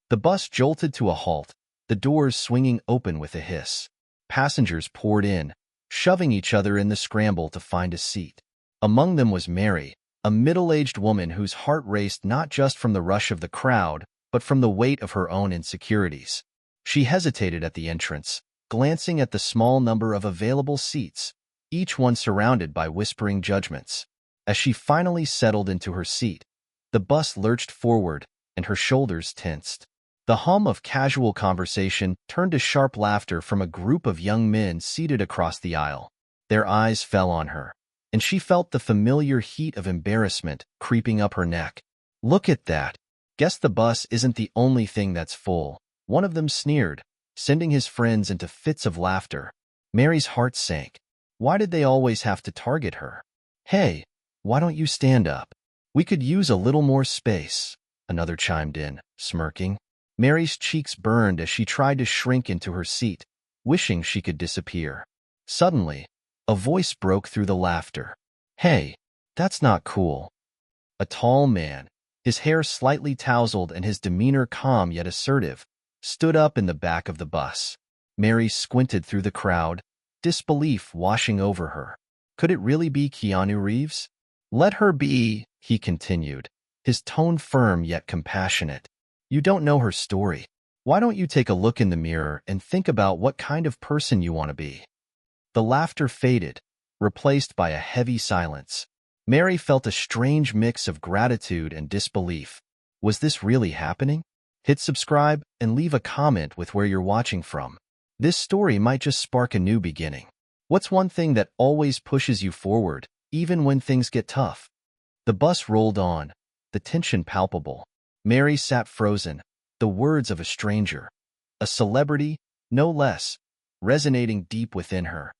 The bus jolted to a halt, the doors swinging open with a hiss. Passengers poured in, shoving each other in the scramble to find a seat. Among them was Mary, a middle-aged woman whose heart raced not just from the rush of the crowd, but from the weight of her own insecurities. She hesitated at the entrance, glancing at the small number of available seats, each one surrounded by whispering judgments. As she finally settled into her seat, the bus lurched forward, and her shoulders tensed. The hum of casual conversation turned to sharp laughter from a group of young men seated across the aisle. Their eyes fell on her, and she felt the familiar heat of embarrassment creeping up her neck. "Look at that. Guess the bus isn't the only thing that's full," one of them sneered, sending his friends into fits of laughter. Mary's heart sank. Why did they always have to target her? "Hey, why don't you stand up? We could use a little more space," another chimed in, smirking. Mary's cheeks burned as she tried to shrink into her seat, wishing she could disappear. Suddenly, a voice broke through the laughter. "Hey, that's not cool." A tall man, his hair slightly tousled and his demeanor calm yet assertive, stood up in the back of the bus. Mary squinted through the crowd, disbelief washing over her. Could it really be Keanu Reeves? "Let her be," he continued, his tone firm yet compassionate. "You don't know her story. Why don't you take a look in the mirror and think about what kind of person you want to be?" The laughter faded, replaced by a heavy silence. Mary felt a strange mix of gratitude and disbelief. Was this really happening? Hit subscribe and leave a comment with where you're watching from. This story might just spark a new beginning. What's one thing that always pushes you forward, even when things get tough? The bus rolled on, the tension palpable. Mary sat frozen, the words of a stranger, a celebrity, no less, resonating deep within her.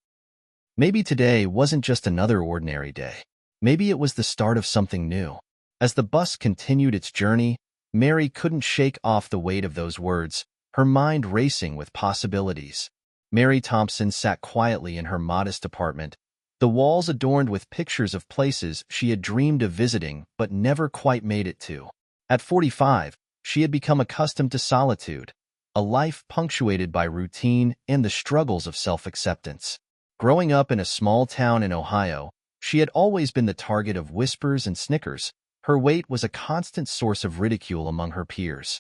Maybe today wasn't just another ordinary day. Maybe it was the start of something new. As the bus continued its journey, Mary couldn't shake off the weight of those words, her mind racing with possibilities. Mary Thompson sat quietly in her modest apartment, the walls adorned with pictures of places she had dreamed of visiting but never quite made it to. At 45, she had become accustomed to solitude, a life punctuated by routine and the struggles of self-acceptance. Growing up in a small town in Ohio, she had always been the target of whispers and snickers. Her weight was a constant source of ridicule among her peers.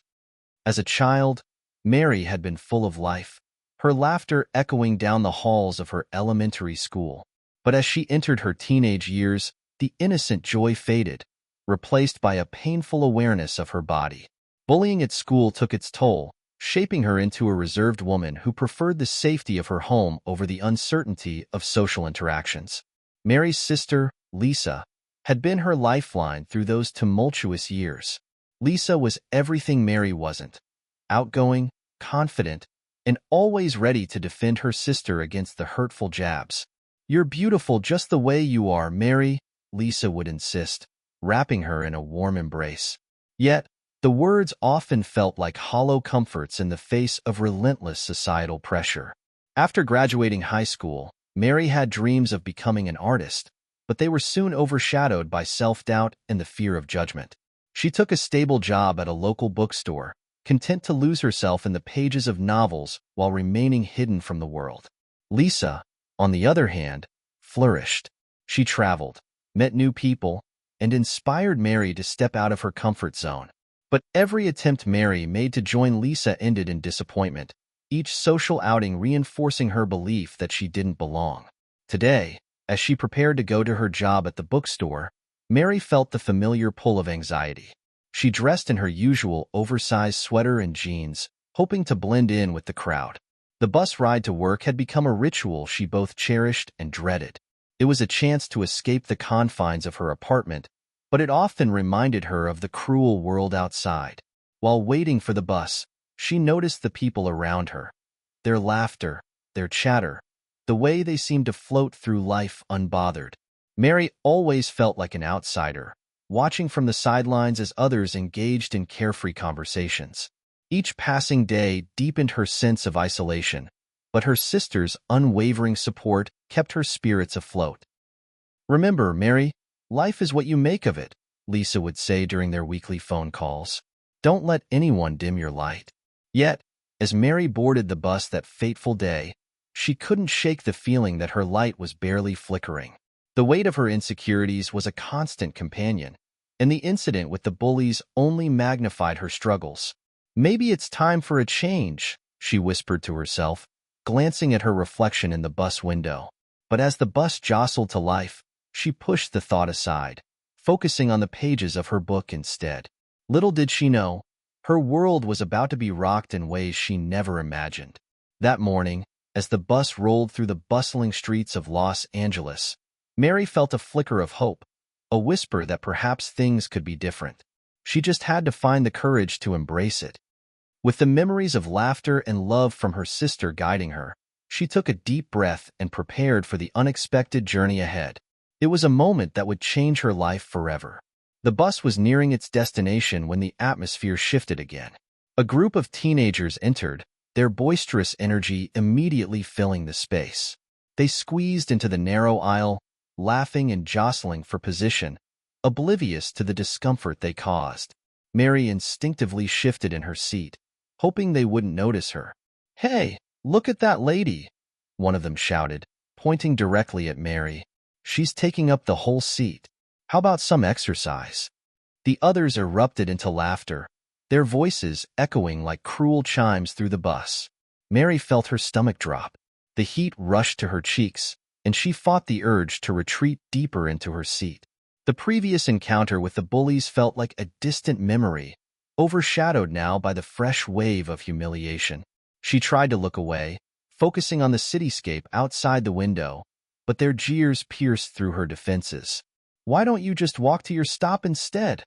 As a child, Mary had been full of life, her laughter echoing down the halls of her elementary school. But as she entered her teenage years, the innocent joy faded, replaced by a painful awareness of her body. Bullying at school took its toll, shaping her into a reserved woman who preferred the safety of her home over the uncertainty of social interactions. Mary's sister, Lisa, had been her lifeline through those tumultuous years. Lisa was everything Mary wasn't: outgoing, confident, and always ready to defend her sister against the hurtful jabs. "You're beautiful just the way you are, Mary," Lisa would insist, wrapping her in a warm embrace. Yet, the words often felt like hollow comforts in the face of relentless societal pressure. After graduating high school, Mary had dreams of becoming an artist, but they were soon overshadowed by self-doubt and the fear of judgment. She took a stable job at a local bookstore, content to lose herself in the pages of novels while remaining hidden from the world. Lisa, on the other hand, flourished. She traveled, met new people, and inspired Mary to step out of her comfort zone. But every attempt Mary made to join Lisa ended in disappointment, each social outing reinforcing her belief that she didn't belong. Today, as she prepared to go to her job at the bookstore, Mary felt the familiar pull of anxiety. She dressed in her usual oversized sweater and jeans, hoping to blend in with the crowd. The bus ride to work had become a ritual she both cherished and dreaded. It was a chance to escape the confines of her apartment, but it often reminded her of the cruel world outside. While waiting for the bus, she noticed the people around her. Their laughter, their chatter, the way they seemed to float through life unbothered. Mary always felt like an outsider, watching from the sidelines as others engaged in carefree conversations. Each passing day deepened her sense of isolation, but her sister's unwavering support kept her spirits afloat. "Remember, Mary, life is what you make of it," Lisa would say during their weekly phone calls. Don't let anyone dim your light. Yet, as Mary boarded the bus that fateful day, she couldn't shake the feeling that her light was barely flickering. The weight of her insecurities was a constant companion, and the incident with the bullies only magnified her struggles. Maybe it's time for a change, she whispered to herself, glancing at her reflection in the bus window. But as the bus jostled to life, she pushed the thought aside, focusing on the pages of her book instead. Little did she know, her world was about to be rocked in ways she never imagined. That morning, as the bus rolled through the bustling streets of Los Angeles, Mary felt a flicker of hope, a whisper that perhaps things could be different. She just had to find the courage to embrace it. With the memories of laughter and love from her sister guiding her, she took a deep breath and prepared for the unexpected journey ahead. It was a moment that would change her life forever. The bus was nearing its destination when the atmosphere shifted again. A group of teenagers entered, their boisterous energy immediately filling the space. They squeezed into the narrow aisle, laughing and jostling for position, oblivious to the discomfort they caused. Mary instinctively shifted in her seat, hoping they wouldn't notice her. "Hey, look at that lady," one of them shouted, pointing directly at Mary. "She's taking up the whole seat. How about some exercise?" The others erupted into laughter, their voices echoing like cruel chimes through the bus. Mary felt her stomach drop. The heat rushed to her cheeks, and she fought the urge to retreat deeper into her seat. The previous encounter with the bullies felt like a distant memory, overshadowed now by the fresh wave of humiliation. She tried to look away, focusing on the cityscape outside the window, but their jeers pierced through her defenses. "Why don't you just walk to your stop instead?"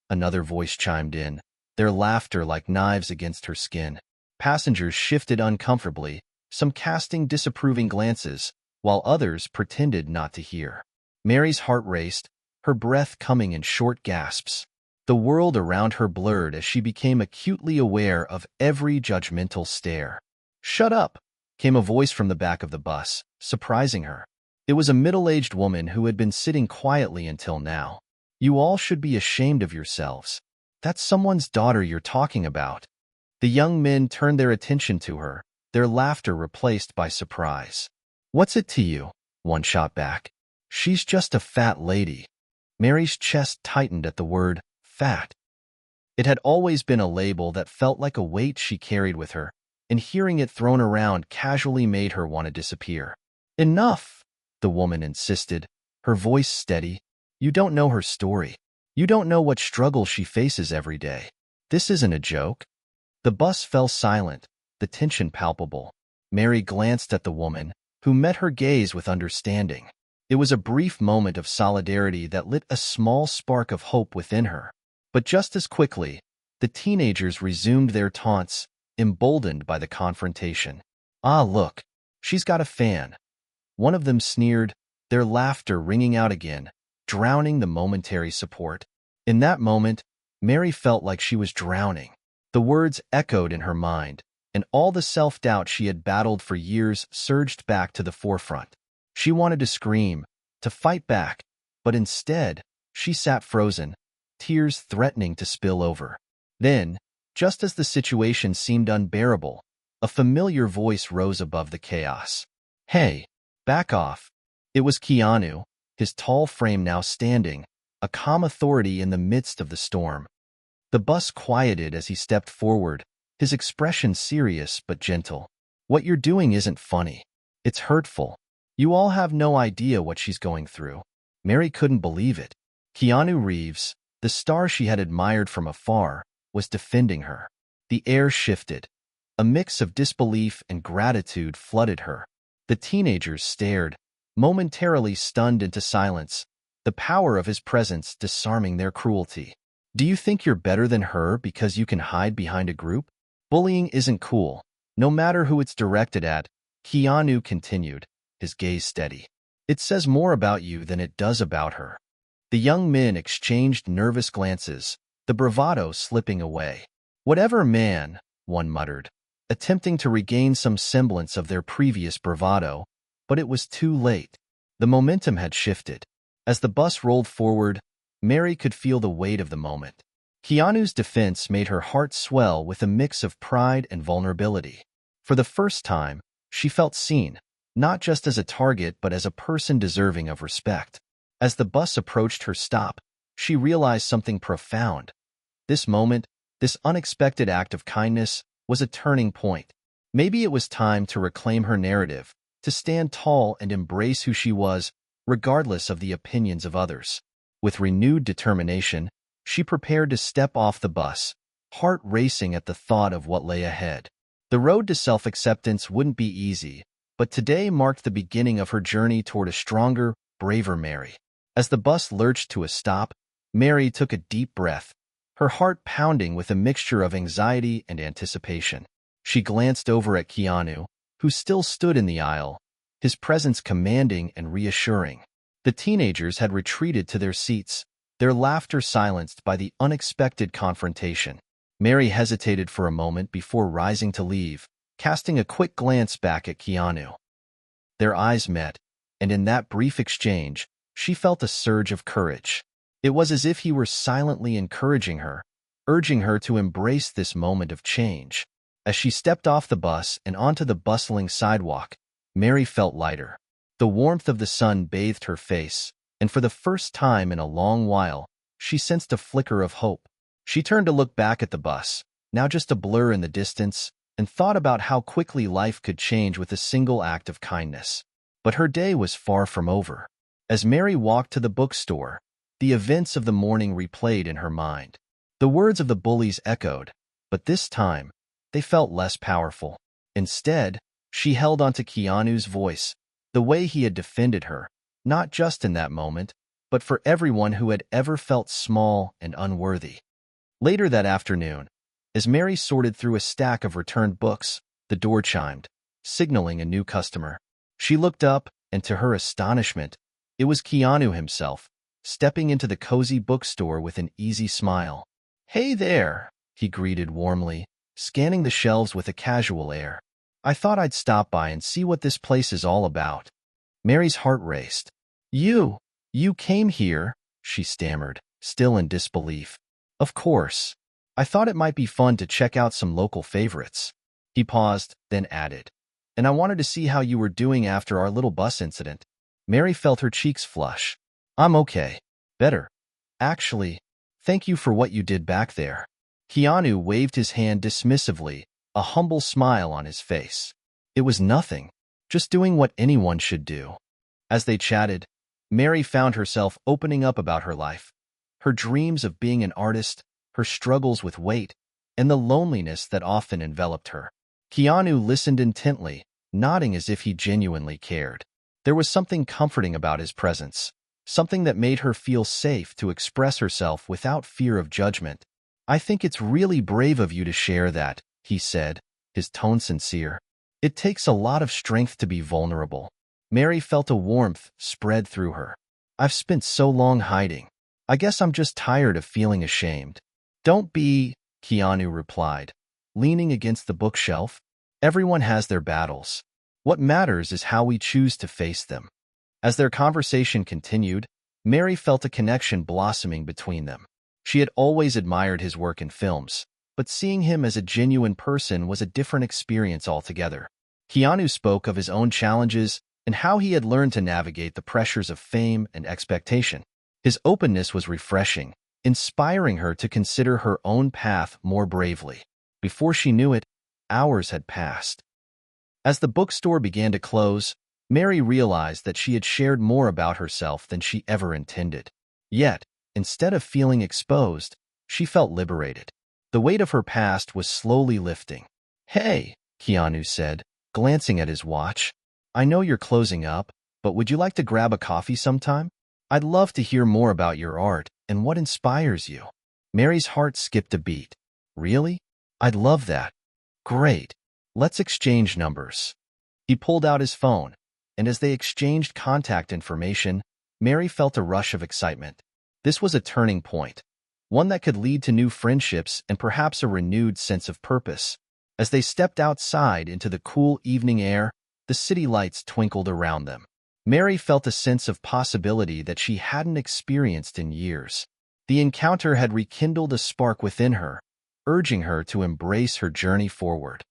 Another voice chimed in, their laughter like knives against her skin. Passengers shifted uncomfortably, some casting disapproving glances, while others pretended not to hear. Mary's heart raced, her breath coming in short gasps. The world around her blurred as she became acutely aware of every judgmental stare. "Shut up," came a voice from the back of the bus, surprising her. It was a middle-aged woman who had been sitting quietly until now. "You all should be ashamed of yourselves. That's someone's daughter you're talking about." The young men turned their attention to her, their laughter replaced by surprise. "What's it to you?" one shot back. "She's just a fat lady." Mary's chest tightened at the word, fat. It had always been a label that felt like a weight she carried with her, and hearing it thrown around casually made her want to disappear. "Enough," the woman insisted, her voice steady. "You don't know her story. You don't know what struggle she faces every day. This isn't a joke." The bus fell silent, the tension palpable. Mary glanced at the woman, who met her gaze with understanding. It was a brief moment of solidarity that lit a small spark of hope within her. But just as quickly, the teenagers resumed their taunts, emboldened by the confrontation. "Ah, look, she's got a fan." One of them sneered, their laughter ringing out again, drowning the momentary support. In that moment, Mary felt like she was drowning. The words echoed in her mind, and all the self-doubt she had battled for years surged back to the forefront. She wanted to scream, to fight back, but instead, she sat frozen, tears threatening to spill over. Then, just as the situation seemed unbearable, a familiar voice rose above the chaos. "Hey, back off." It was Keanu, his tall frame now standing, a calm authority in the midst of the storm. The bus quieted as he stepped forward, his expression serious but gentle. "What you're doing isn't funny. It's hurtful. You all have no idea what she's going through." Mary couldn't believe it. Keanu Reeves, the star she had admired from afar, was defending her. The air shifted. A mix of disbelief and gratitude flooded her. The teenagers stared, momentarily stunned into silence, the power of his presence disarming their cruelty. "Do you think you're better than her because you can hide behind a group? Bullying isn't cool, no matter who it's directed at," Keanu continued, his gaze steady. "It says more about you than it does about her." The young men exchanged nervous glances, the bravado slipping away. "Whatever, man," one muttered, attempting to regain some semblance of their previous bravado, but it was too late. The momentum had shifted. As the bus rolled forward, Mary could feel the weight of the moment. Keanu's defense made her heart swell with a mix of pride and vulnerability. For the first time, she felt seen, not just as a target but as a person deserving of respect. As the bus approached her stop, she realized something profound. This moment, this unexpected act of kindness, was a turning point. Maybe it was time to reclaim her narrative, to stand tall and embrace who she was, regardless of the opinions of others. With renewed determination, she prepared to step off the bus, heart racing at the thought of what lay ahead. The road to self-acceptance wouldn't be easy, but today marked the beginning of her journey toward a stronger, braver Mary. As the bus lurched to a stop, Mary took a deep breath, her heart pounding with a mixture of anxiety and anticipation. She glanced over at Keanu, who still stood in the aisle, his presence commanding and reassuring. The teenagers had retreated to their seats, their laughter silenced by the unexpected confrontation. Mary hesitated for a moment before rising to leave, casting a quick glance back at Keanu. Their eyes met, and in that brief exchange, she felt a surge of courage. It was as if he were silently encouraging her, urging her to embrace this moment of change. As she stepped off the bus and onto the bustling sidewalk, Mary felt lighter. The warmth of the sun bathed her face, and for the first time in a long while, she sensed a flicker of hope. She turned to look back at the bus, now just a blur in the distance, and thought about how quickly life could change with a single act of kindness. But her day was far from over. As Mary walked to the bookstore, the events of the morning replayed in her mind. The words of the bullies echoed, but this time, they felt less powerful. Instead, she held onto Keanu's voice, the way he had defended her, not just in that moment, but for everyone who had ever felt small and unworthy. Later that afternoon, as Mary sorted through a stack of returned books, the door chimed, signaling a new customer. She looked up, and to her astonishment, it was Keanu himself, stepping into the cozy bookstore with an easy smile. "Hey there," he greeted warmly, scanning the shelves with a casual air. "I thought I'd stop by and see what this place is all about." Mary's heart raced. You came here," she stammered, still in disbelief. "Of course. I thought it might be fun to check out some local favorites." He paused, then added, "And I wanted to see how you were doing after our little bus incident." Mary felt her cheeks flush. "I'm okay. Better. Actually, thank you for what you did back there." Keanu waved his hand dismissively, a humble smile on his face. It was nothing, just doing what anyone should do. As they chatted, Mary found herself opening up about her life, her dreams of being an artist, her struggles with weight, and the loneliness that often enveloped her. Keanu listened intently, nodding as if he genuinely cared. There was something comforting about his presence, something that made her feel safe to express herself without fear of judgment. "I think it's really brave of you to share that," he said, his tone sincere. "It takes a lot of strength to be vulnerable." Mary felt a warmth spread through her. "I've spent so long hiding. I guess I'm just tired of feeling ashamed." "Don't be," Keanu replied, leaning against the bookshelf. "Everyone has their battles. What matters is how we choose to face them." As their conversation continued, Mary felt a connection blossoming between them. She had always admired his work in films, but seeing him as a genuine person was a different experience altogether. Keanu spoke of his own challenges and how he had learned to navigate the pressures of fame and expectation. His openness was refreshing, inspiring her to consider her own path more bravely. Before she knew it, hours had passed. As the bookstore began to close, Mary realized that she had shared more about herself than she ever intended. Yet, instead of feeling exposed, she felt liberated. The weight of her past was slowly lifting. "Hey," Keanu said, glancing at his watch. "I know you're closing up, but would you like to grab a coffee sometime? I'd love to hear more about your art and what inspires you." Mary's heart skipped a beat. "Really? I'd love that. Great. Let's exchange numbers." He pulled out his phone, and as they exchanged contact information, Mary felt a rush of excitement. This was a turning point, one that could lead to new friendships and perhaps a renewed sense of purpose. As they stepped outside into the cool evening air, the city lights twinkled around them. Mary felt a sense of possibility that she hadn't experienced in years. The encounter had rekindled a spark within her, urging her to embrace her journey forward.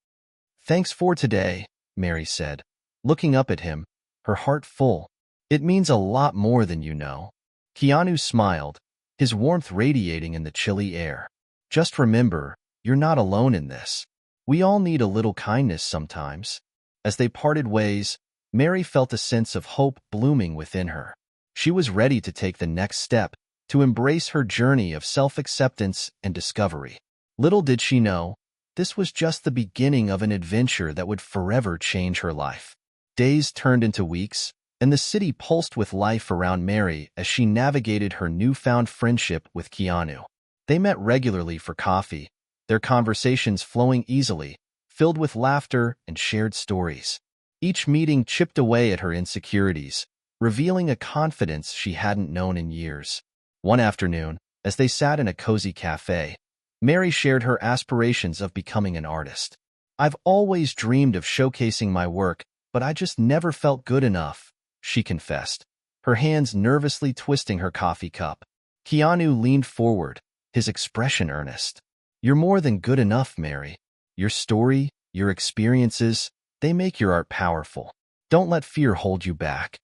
"Thanks for today," Mary said, looking up at him, her heart full. "It means a lot more than you know." Keanu smiled, his warmth radiating in the chilly air. "Just remember, you're not alone in this. We all need a little kindness sometimes." As they parted ways, Mary felt a sense of hope blooming within her. She was ready to take the next step, to embrace her journey of self-acceptance and discovery. Little did she know, this was just the beginning of an adventure that would forever change her life. Days turned into weeks, and the city pulsed with life around Mary as she navigated her newfound friendship with Keanu. They met regularly for coffee, their conversations flowing easily, filled with laughter and shared stories. Each meeting chipped away at her insecurities, revealing a confidence she hadn't known in years. One afternoon, as they sat in a cozy cafe, Mary shared her aspirations of becoming an artist. "I've always dreamed of showcasing my work, but I just never felt good enough," she confessed, her hands nervously twisting her coffee cup. Keanu leaned forward, his expression earnest. "You're more than good enough, Mary. Your story, your experiences, they make your art powerful. Don't let fear hold you back."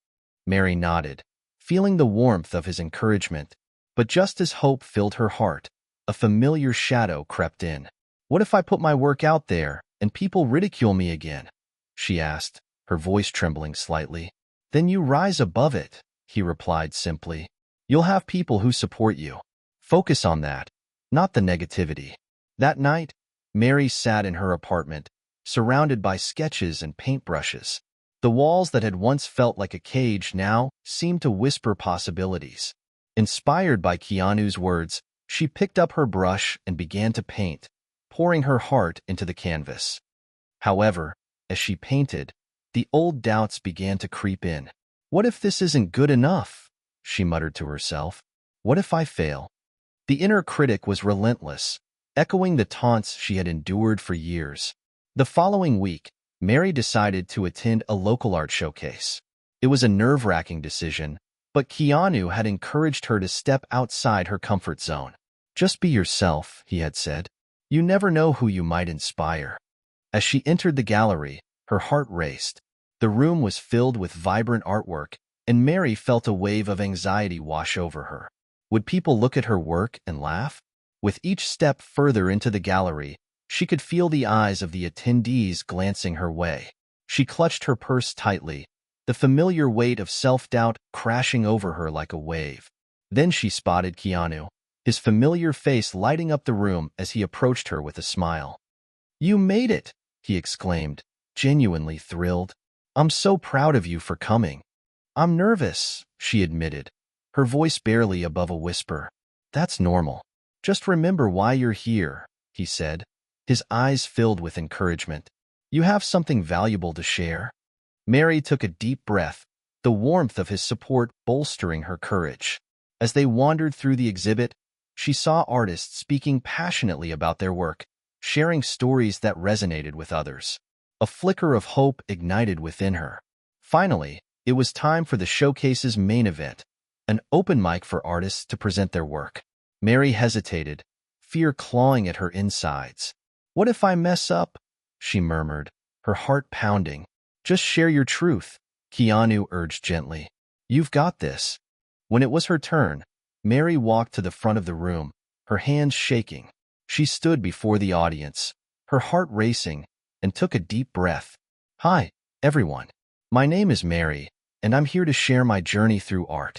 Mary nodded, feeling the warmth of his encouragement, but just as hope filled her heart, a familiar shadow crept in. "What if I put my work out there and people ridicule me again?" she asked, her voice trembling slightly. "Then you rise above it," he replied simply. "You'll have people who support you. Focus on that, not the negativity." That night, Mary sat in her apartment, surrounded by sketches and paintbrushes. The walls that had once felt like a cage now seemed to whisper possibilities. Inspired by Keanu's words, she picked up her brush and began to paint, pouring her heart into the canvas. However, as she painted, the old doubts began to creep in. "What if this isn't good enough?" she muttered to herself. "What if I fail?" The inner critic was relentless, echoing the taunts she had endured for years. The following week, Mary decided to attend a local art showcase. It was a nerve-wracking decision, but Keanu had encouraged her to step outside her comfort zone. "Just be yourself," he had said. "You never know who you might inspire." As she entered the gallery, her heart raced. The room was filled with vibrant artwork, and Mary felt a wave of anxiety wash over her. Would people look at her work and laugh? With each step further into the gallery, she could feel the eyes of the attendees glancing her way. She clutched her purse tightly, the familiar weight of self-doubt crashing over her like a wave. Then she spotted Keanu, his familiar face lighting up the room as he approached her with a smile. "You made it!" he exclaimed, genuinely thrilled. "I'm so proud of you for coming." "I'm nervous," she admitted, her voice barely above a whisper. "That's normal. Just remember why you're here," he said, his eyes filled with encouragement. "You have something valuable to share." Mary took a deep breath, the warmth of his support bolstering her courage. As they wandered through the exhibit, she saw artists speaking passionately about their work, sharing stories that resonated with others. A flicker of hope ignited within her. Finally, it was time for the showcase's main event, an open mic for artists to present their work. Mary hesitated, fear clawing at her insides. "What if I mess up?" she murmured, her heart pounding. "Just share your truth," Keanu urged gently. "You've got this." When it was her turn, Mary walked to the front of the room, her hands shaking. She stood before the audience, her heart racing, and took a deep breath. "Hi, everyone. My name is Mary, and I'm here to share my journey through art."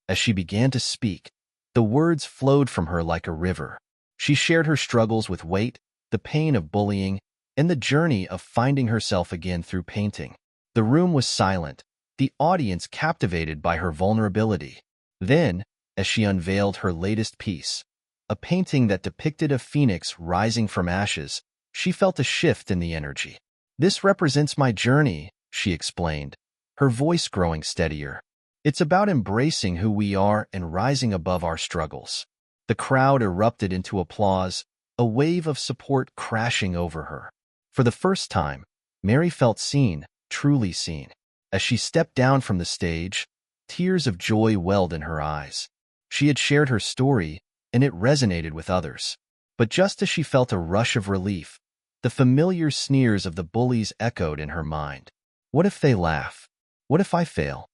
As she began to speak, the words flowed from her like a river. She shared her struggles with weight, the pain of bullying, and the journey of finding herself again through painting. The room was silent, the audience captivated by her vulnerability. Then, as she unveiled her latest piece, a painting that depicted a phoenix rising from ashes, she felt a shift in the energy. "This represents my journey," she explained, her voice growing steadier. "It's about embracing who we are and rising above our struggles." The crowd erupted into applause, a wave of support crashing over her. For the first time, Mary felt seen, truly seen. As she stepped down from the stage, tears of joy welled in her eyes. She had shared her story, and it resonated with others. But just as she felt a rush of relief, the familiar sneers of the bullies echoed in her mind. What if they laugh? What if I fail?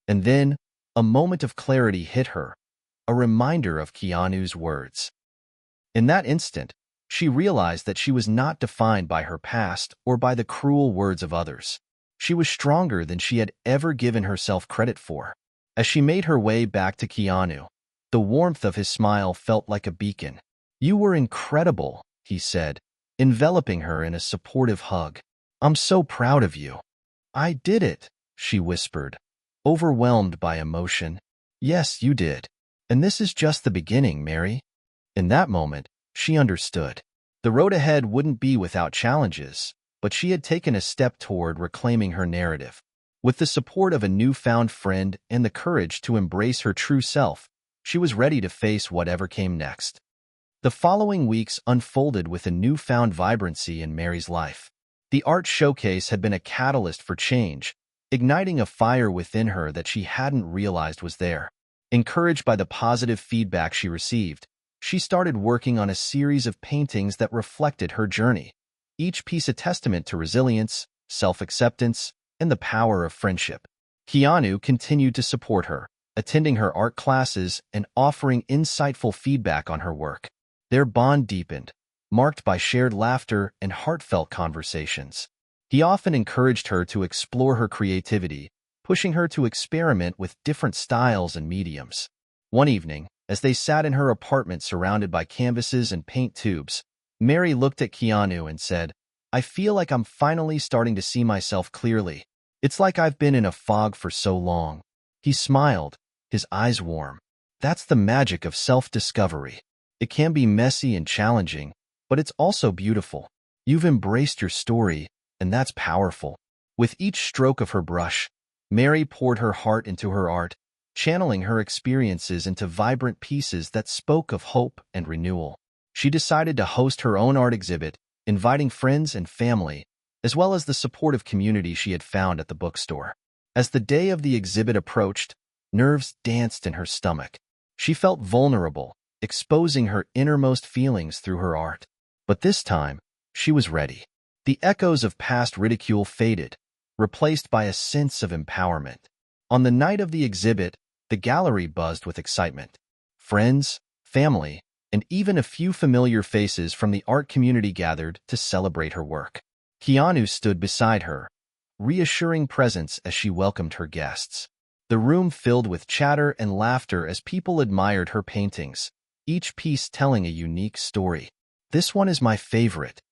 And then, a moment of clarity hit her, a reminder of Keanu's words. In that instant, she realized that she was not defined by her past or by the cruel words of others. She was stronger than she had ever given herself credit for. As she made her way back to Keanu, the warmth of his smile felt like a beacon. "You were incredible," he said, enveloping her in a supportive hug. "I'm so proud of you." "I did it," she whispered, overwhelmed by emotion. "Yes, you did. And this is just the beginning, Mary." In that moment, she understood. The road ahead wouldn't be without challenges, but she had taken a step toward reclaiming her narrative. With the support of a newfound friend and the courage to embrace her true self, she was ready to face whatever came next. The following weeks unfolded with a newfound vibrancy in Mary's life. The art showcase had been a catalyst for change, igniting a fire within her that she hadn't realized was there. Encouraged by the positive feedback she received, she started working on a series of paintings that reflected her journey, each piece a testament to resilience, self-acceptance, and the power of friendship. Keanu continued to support her, attending her art classes and offering insightful feedback on her work. Their bond deepened, marked by shared laughter and heartfelt conversations. He often encouraged her to explore her creativity, pushing her to experiment with different styles and mediums. One evening, as they sat in her apartment surrounded by canvases and paint tubes, Mary looked at Keanu and said, "I feel like I'm finally starting to see myself clearly. It's like I've been in a fog for so long." He smiled, his eyes warm. "That's the magic of self-discovery. It can be messy and challenging, but it's also beautiful. You've embraced your story, and that's powerful." With each stroke of her brush, Mary poured her heart into her art, channeling her experiences into vibrant pieces that spoke of hope and renewal. She decided to host her own art exhibit, inviting friends and family, as well as the supportive community she had found at the bookstore. As the day of the exhibit approached, nerves danced in her stomach. She felt vulnerable, exposing her innermost feelings through her art. But this time, she was ready. The echoes of past ridicule faded, replaced by a sense of empowerment. On the night of the exhibit, the gallery buzzed with excitement. Friends, family, and even a few familiar faces from the art community gathered to celebrate her work. Keanu stood beside her, reassuring presence as she welcomed her guests. The room filled with chatter and laughter as people admired her paintings, each piece telling a unique story. "This one is my favorite,"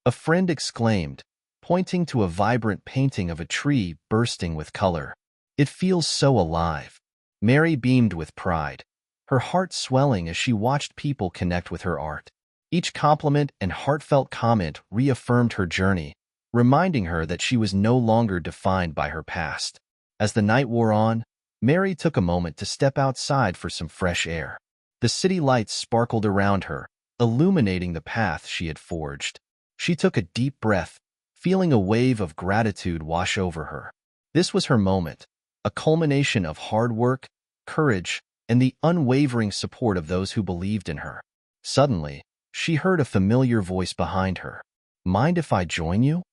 a friend exclaimed, pointing to a vibrant painting of a tree bursting with color. "It feels so alive." Mary beamed with pride, her heart swelling as she watched people connect with her art. Each compliment and heartfelt comment reaffirmed her journey, reminding her that she was no longer defined by her past. As the night wore on, Mary took a moment to step outside for some fresh air. The city lights sparkled around her, illuminating the path she had forged. She took a deep breath, feeling a wave of gratitude wash over her. This was her moment, a culmination of hard work, courage, and the unwavering support of those who believed in her. Suddenly, she heard a familiar voice behind her. "Mind if I join you?"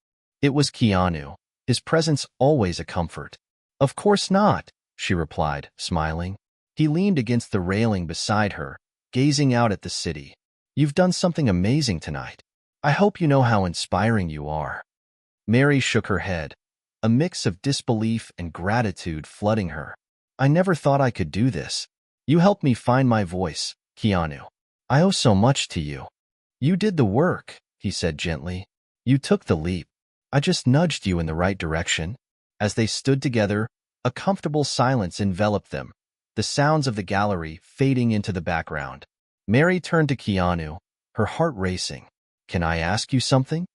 It was Keanu, his presence always a comfort. "Of course not," she replied, smiling. He leaned against the railing beside her, gazing out at the city. "You've done something amazing tonight. I hope you know how inspiring you are." Mary shook her head, a mix of disbelief and gratitude flooding her. "I never thought I could do this. You helped me find my voice, Keanu. I owe so much to you." "You did the work," he said gently. "You took the leap. I just nudged you in the right direction." As they stood together, a comfortable silence enveloped them, the sounds of the gallery fading into the background. Mary turned to Keanu, her heart racing. "Can I ask you something?"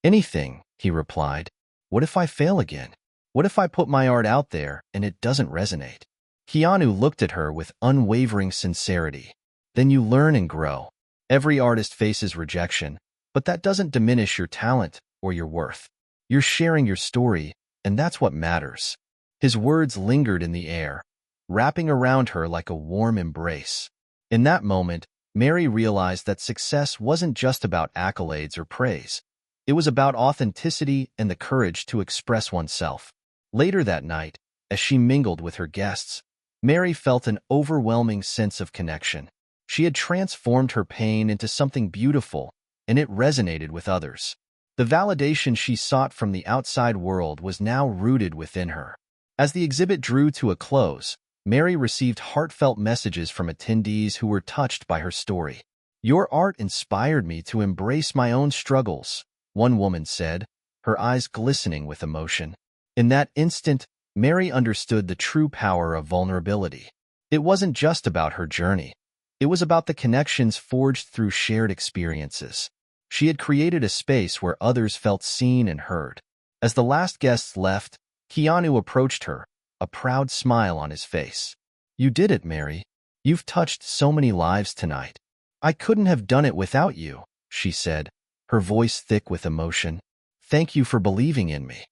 "Anything," he replied. "What if I fail again? What if I put my art out there and it doesn't resonate?" Keanu looked at her with unwavering sincerity. "Then you learn and grow. Every artist faces rejection, but that doesn't diminish your talent or your worth. You're sharing your story, and that's what matters." His words lingered in the air, wrapping around her like a warm embrace. In that moment, Mary realized that success wasn't just about accolades or praise. It was about authenticity and the courage to express oneself. Later that night, as she mingled with her guests, Mary felt an overwhelming sense of connection. She had transformed her pain into something beautiful, and it resonated with others. The validation she sought from the outside world was now rooted within her. As the exhibit drew to a close, Mary received heartfelt messages from attendees who were touched by her story. "Your art inspired me to embrace my own struggles," one woman said, her eyes glistening with emotion. In that instant, Mary understood the true power of vulnerability. It wasn't just about her journey. It was about the connections forged through shared experiences. She had created a space where others felt seen and heard. As the last guests left, Keanu approached her, a proud smile on his face. "You did it, Mary. You've touched so many lives tonight. I couldn't have done it without you," she said, her voice thick with emotion. "Thank you for believing in me."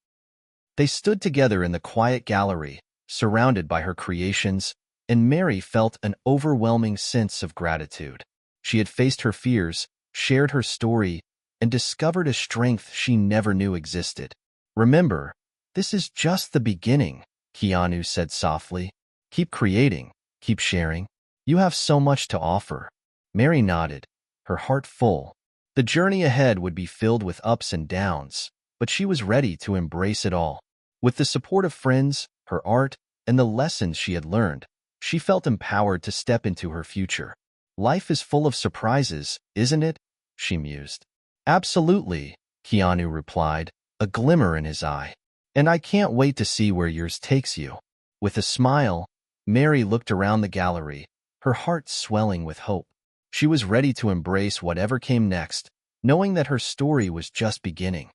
They stood together in the quiet gallery, surrounded by her creations, and Mary felt an overwhelming sense of gratitude. She had faced her fears, shared her story, and discovered a strength she never knew existed. "Remember, this is just the beginning," Keanu said softly. "Keep creating, keep sharing. You have so much to offer." Mary nodded, her heart full. The journey ahead would be filled with ups and downs, but she was ready to embrace it all. With the support of friends, her art, and the lessons she had learned, she felt empowered to step into her future. "Life is full of surprises, isn't it?" she mused. "Absolutely," Keanu replied, a glimmer in his eye. "And I can't wait to see where yours takes you." With a smile, Mary looked around the gallery, her heart swelling with hope. She was ready to embrace whatever came next, knowing that her story was just beginning.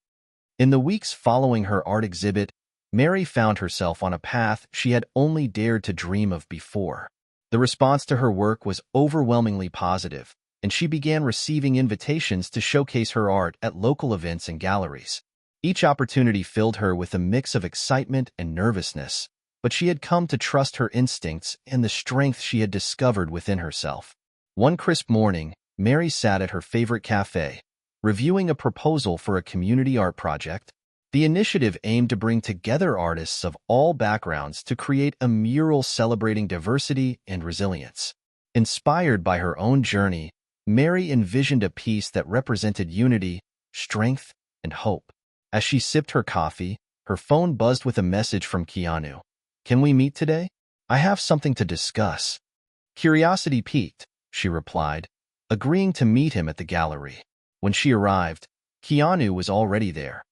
In the weeks following her art exhibit, Mary found herself on a path she had only dared to dream of before. The response to her work was overwhelmingly positive, and she began receiving invitations to showcase her art at local events and galleries. Each opportunity filled her with a mix of excitement and nervousness, but she had come to trust her instincts and the strength she had discovered within herself. One crisp morning, Mary sat at her favorite cafe, reviewing a proposal for a community art project. The initiative aimed to bring together artists of all backgrounds to create a mural celebrating diversity and resilience. Inspired by her own journey, Mary envisioned a piece that represented unity, strength, and hope. As she sipped her coffee, her phone buzzed with a message from Keanu. "Can we meet today? I have something to discuss." Curiosity piqued, she replied, agreeing to meet him at the gallery. When she arrived, Keanu was already there,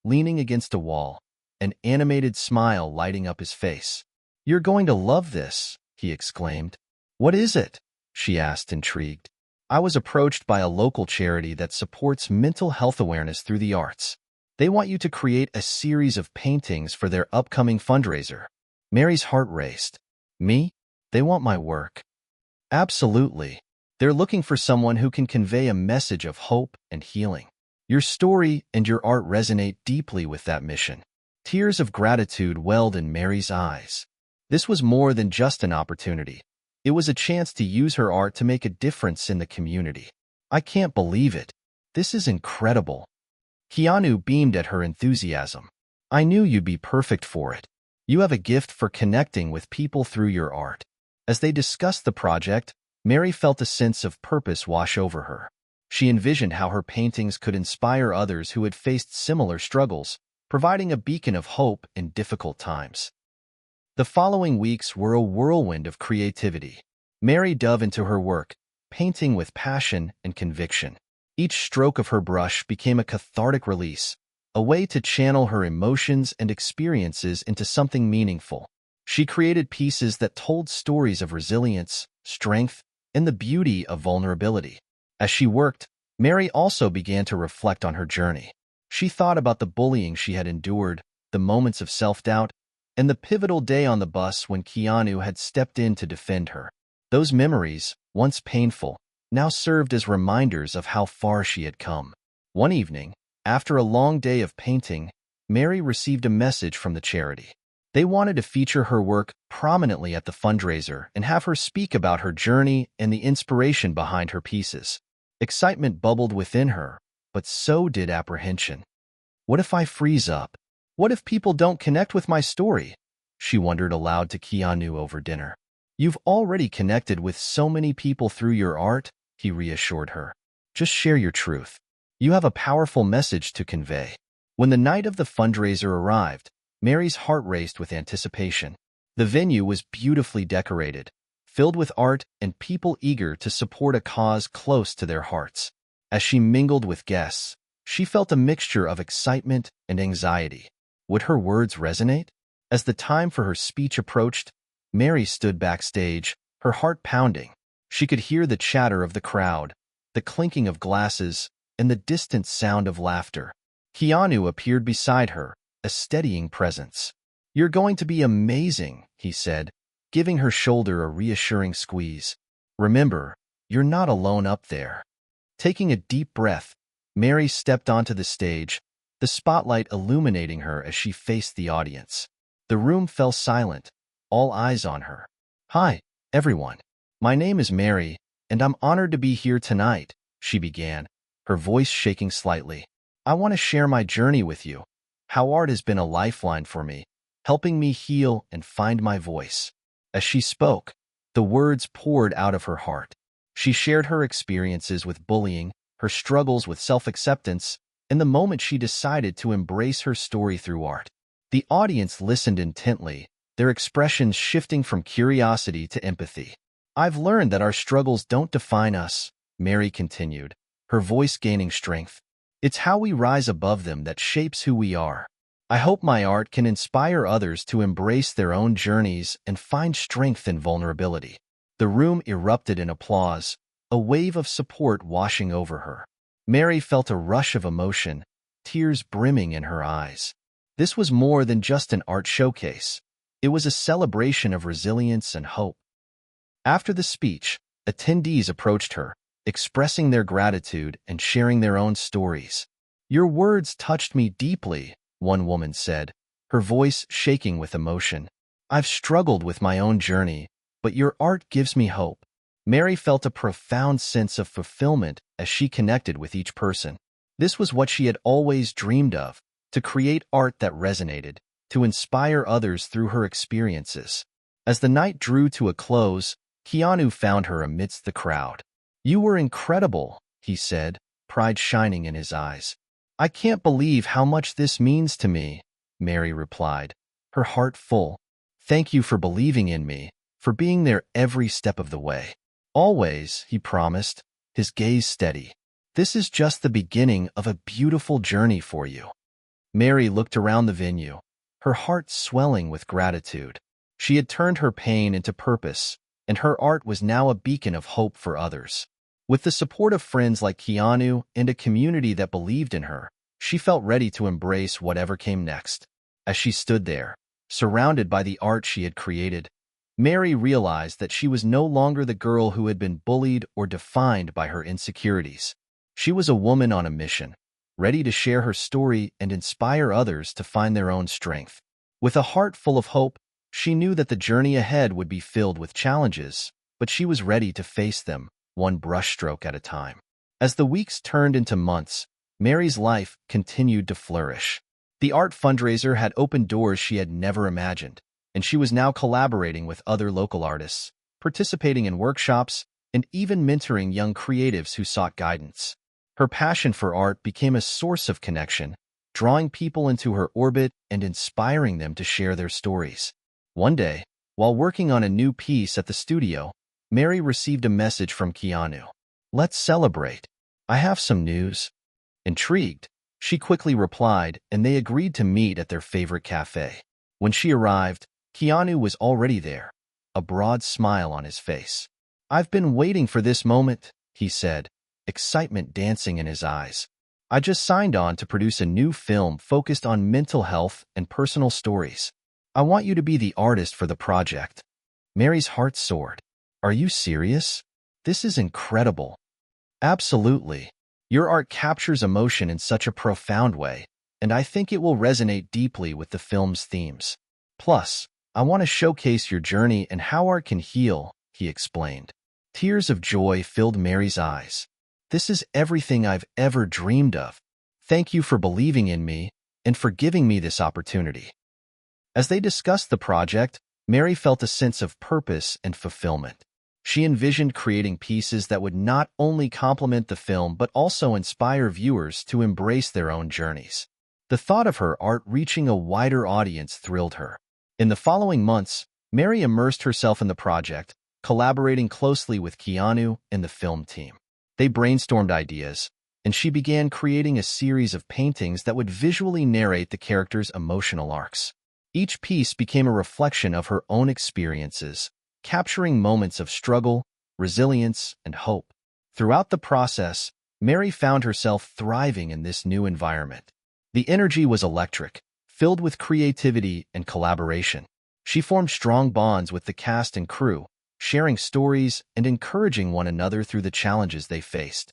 leaning against a wall, an animated smile lighting up his face. "You're going to love this," he exclaimed. "What is it?" she asked, intrigued. "I was approached by a local charity that supports mental health awareness through the arts. They want you to create a series of paintings for their upcoming fundraiser." Mary's heart raced. "Me? They want my work?" "Absolutely. They're looking for someone who can convey a message of hope and healing. Your story and your art resonate deeply with that mission." Tears of gratitude welled in Mary's eyes. This was more than just an opportunity. It was a chance to use her art to make a difference in the community. "I can't believe it. This is incredible." Keanu beamed at her enthusiasm. "I knew you'd be perfect for it. You have a gift for connecting with people through your art." As they discussed the project, Mary felt a sense of purpose wash over her. She envisioned how her paintings could inspire others who had faced similar struggles, providing a beacon of hope in difficult times. The following weeks were a whirlwind of creativity. Mary dove into her work, painting with passion and conviction. Each stroke of her brush became a cathartic release, a way to channel her emotions and experiences into something meaningful. She created pieces that told stories of resilience, strength, and the beauty of vulnerability. As she worked, Mary also began to reflect on her journey. She thought about the bullying she had endured, the moments of self-doubt, and the pivotal day on the bus when Keanu had stepped in to defend her. Those memories, once painful, now served as reminders of how far she had come. One evening, after a long day of painting, Mary received a message from the charity. They wanted to feature her work prominently at the fundraiser and have her speak about her journey and the inspiration behind her pieces. Excitement bubbled within her, but so did apprehension. What if I freeze up? What if people don't connect with my story? She wondered aloud to Keanu over dinner. You've already connected with so many people through your art, he reassured her. Just share your truth. You have a powerful message to convey. When the night of the fundraiser arrived, Mary's heart raced with anticipation. The venue was beautifully decorated, filled with art and people eager to support a cause close to their hearts. As she mingled with guests, she felt a mixture of excitement and anxiety. Would her words resonate? As the time for her speech approached, Mary stood backstage, her heart pounding. She could hear the chatter of the crowd, the clinking of glasses, and the distant sound of laughter. Keanu appeared beside her, a steadying presence. You're going to be amazing, he said, giving her shoulder a reassuring squeeze. Remember, you're not alone up there. Taking a deep breath, Mary stepped onto the stage, the spotlight illuminating her as she faced the audience. The room fell silent, all eyes on her. Hi, everyone. My name is Mary, and I'm honored to be here tonight, she began, her voice shaking slightly. I want to share my journey with you, how art has been a lifeline for me, helping me heal and find my voice. As she spoke, the words poured out of her heart. She shared her experiences with bullying, her struggles with self-acceptance, and the moment she decided to embrace her story through art. The audience listened intently, their expressions shifting from curiosity to empathy. I've learned that our struggles don't define us, Mary continued, her voice gaining strength. It's how we rise above them that shapes who we are. I hope my art can inspire others to embrace their own journeys and find strength in vulnerability. The room erupted in applause, a wave of support washing over her. Mary felt a rush of emotion, tears brimming in her eyes. This was more than just an art showcase. It was a celebration of resilience and hope. After the speech, attendees approached her, expressing their gratitude and sharing their own stories. Your words touched me deeply, one woman said, her voice shaking with emotion. I've struggled with my own journey, but your art gives me hope. Mary felt a profound sense of fulfillment as she connected with each person. This was what she had always dreamed of, to create art that resonated, to inspire others through her experiences. As the night drew to a close, Keanu found her amidst the crowd. You were incredible, he said, pride shining in his eyes. I can't believe how much this means to me, Mary replied, her heart full. Thank you for believing in me, for being there every step of the way. Always, he promised, his gaze steady. This is just the beginning of a beautiful journey for you. Mary looked around the venue, her heart swelling with gratitude. She had turned her pain into purpose, and her art was now a beacon of hope for others. With the support of friends like Keanu and a community that believed in her, she felt ready to embrace whatever came next. As she stood there, surrounded by the art she had created, Mary realized that she was no longer the girl who had been bullied or defined by her insecurities. She was a woman on a mission, ready to share her story and inspire others to find their own strength. With a heart full of hope, she knew that the journey ahead would be filled with challenges, but she was ready to face them, one brushstroke at a time. As the weeks turned into months, Mary's life continued to flourish. The art fundraiser had opened doors she had never imagined, and she was now collaborating with other local artists, participating in workshops, and even mentoring young creatives who sought guidance. Her passion for art became a source of connection, drawing people into her orbit and inspiring them to share their stories. One day, while working on a new piece at the studio, Mary received a message from Keanu. Let's celebrate. I have some news. Intrigued, she quickly replied, and they agreed to meet at their favorite cafe. When she arrived, Keanu was already there, a broad smile on his face. I've been waiting for this moment, he said, excitement dancing in his eyes. I just signed on to produce a new film focused on mental health and personal stories. I want you to be the artist for the project. Mary's heart soared. Are you serious? This is incredible. Absolutely. Your art captures emotion in such a profound way, and I think it will resonate deeply with the film's themes. Plus, I want to showcase your journey and how art can heal, he explained. Tears of joy filled Mary's eyes. This is everything I've ever dreamed of. Thank you for believing in me and for giving me this opportunity. As they discussed the project, Mary felt a sense of purpose and fulfillment. She envisioned creating pieces that would not only complement the film but also inspire viewers to embrace their own journeys. The thought of her art reaching a wider audience thrilled her. In the following months, Mary immersed herself in the project, collaborating closely with Keanu and the film team. They brainstormed ideas, and she began creating a series of paintings that would visually narrate the characters' emotional arcs. Each piece became a reflection of her own experiences, capturing moments of struggle, resilience, and hope. Throughout the process, Mary found herself thriving in this new environment. The energy was electric, filled with creativity and collaboration. She formed strong bonds with the cast and crew, sharing stories and encouraging one another through the challenges they faced.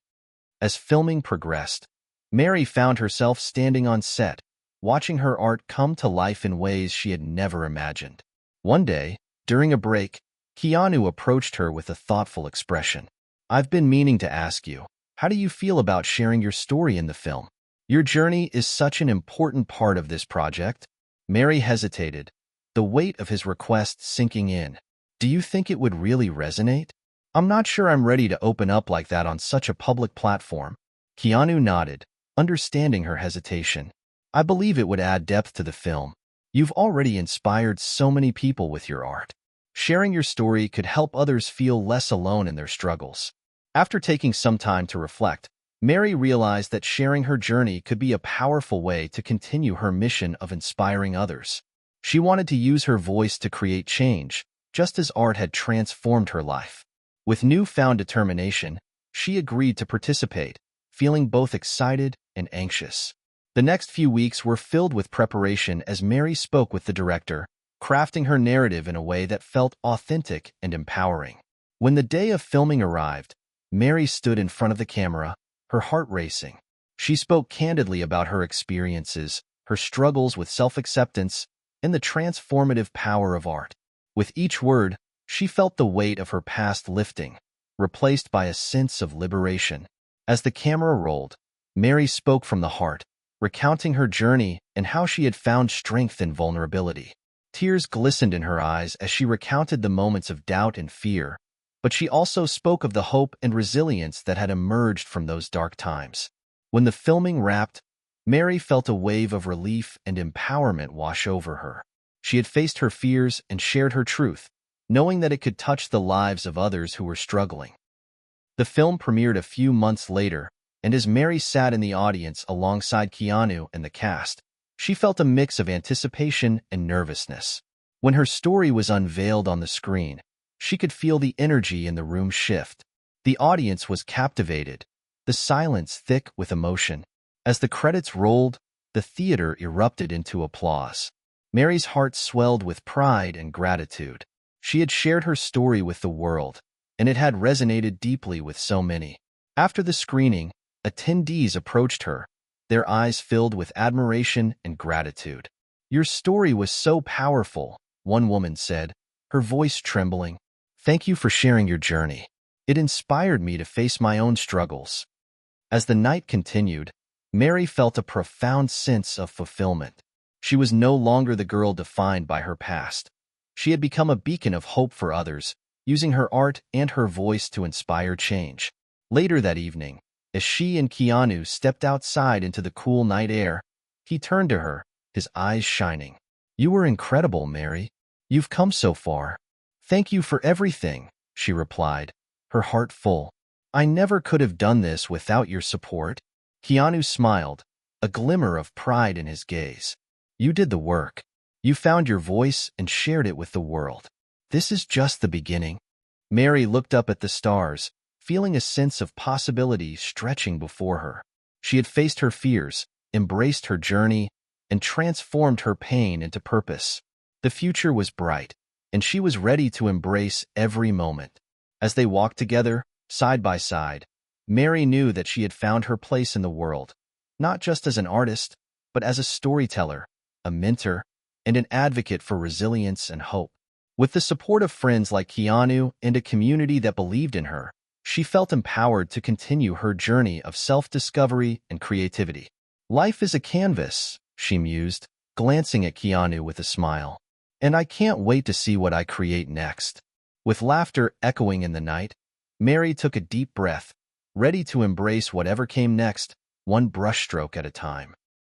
As filming progressed, Mary found herself standing on set, watching her art come to life in ways she had never imagined. One day, during a break, Keanu approached her with a thoughtful expression. "I've been meaning to ask you, how do you feel about sharing your story in the film? Your journey is such an important part of this project." Mary hesitated, the weight of his request sinking in. "Do you think it would really resonate?" "I'm not sure I'm ready to open up like that on such a public platform." Keanu nodded, understanding her hesitation. "I believe it would add depth to the film. You've already inspired so many people with your art. Sharing your story could help others feel less alone in their struggles." After taking some time to reflect, Mary realized that sharing her journey could be a powerful way to continue her mission of inspiring others. She wanted to use her voice to create change, just as art had transformed her life. With newfound determination, she agreed to participate, feeling both excited and anxious. The next few weeks were filled with preparation as Mary spoke with the director, crafting her narrative in a way that felt authentic and empowering. When the day of filming arrived, Mary stood in front of the camera, her heart racing. She spoke candidly about her experiences, her struggles with self-acceptance, and the transformative power of art. With each word, she felt the weight of her past lifting, replaced by a sense of liberation. As the camera rolled, Mary spoke from the heart, recounting her journey and how she had found strength in vulnerability. Tears glistened in her eyes as she recounted the moments of doubt and fear, but she also spoke of the hope and resilience that had emerged from those dark times. When the filming wrapped, Mary felt a wave of relief and empowerment wash over her. She had faced her fears and shared her truth, knowing that it could touch the lives of others who were struggling. The film premiered a few months later, and as Mary sat in the audience alongside Keanu and the cast, she felt a mix of anticipation and nervousness. When her story was unveiled on the screen, she could feel the energy in the room shift. The audience was captivated, the silence thick with emotion. As the credits rolled, the theater erupted into applause. Mary's heart swelled with pride and gratitude. She had shared her story with the world, and it had resonated deeply with so many. After the screening, attendees approached her, their eyes filled with admiration and gratitude. "Your story was so powerful," one woman said, her voice trembling. "Thank you for sharing your journey. It inspired me to face my own struggles." As the night continued, Mary felt a profound sense of fulfillment. She was no longer the girl defined by her past. She had become a beacon of hope for others, using her art and her voice to inspire change. Later that evening, as she and Keanu stepped outside into the cool night air, he turned to her, his eyes shining. "You were incredible, Mary. You've come so far." "Thank you for everything," she replied, her heart full. "I never could have done this without your support." Keanu smiled, a glimmer of pride in his gaze. "You did the work. You found your voice and shared it with the world. This is just the beginning." Mary looked up at the stars, feeling a sense of possibility stretching before her. She had faced her fears, embraced her journey, and transformed her pain into purpose. The future was bright, and she was ready to embrace every moment. As they walked together, side by side, Mary knew that she had found her place in the world, not just as an artist, but as a storyteller, a mentor, and an advocate for resilience and hope. With the support of friends like Keanu and a community that believed in her, she felt empowered to continue her journey of self-discovery and creativity. Life is a canvas, she mused, glancing at Keanu with a smile. And I can't wait to see what I create next. With laughter echoing in the night, Mary took a deep breath, ready to embrace whatever came next, one brushstroke at a time.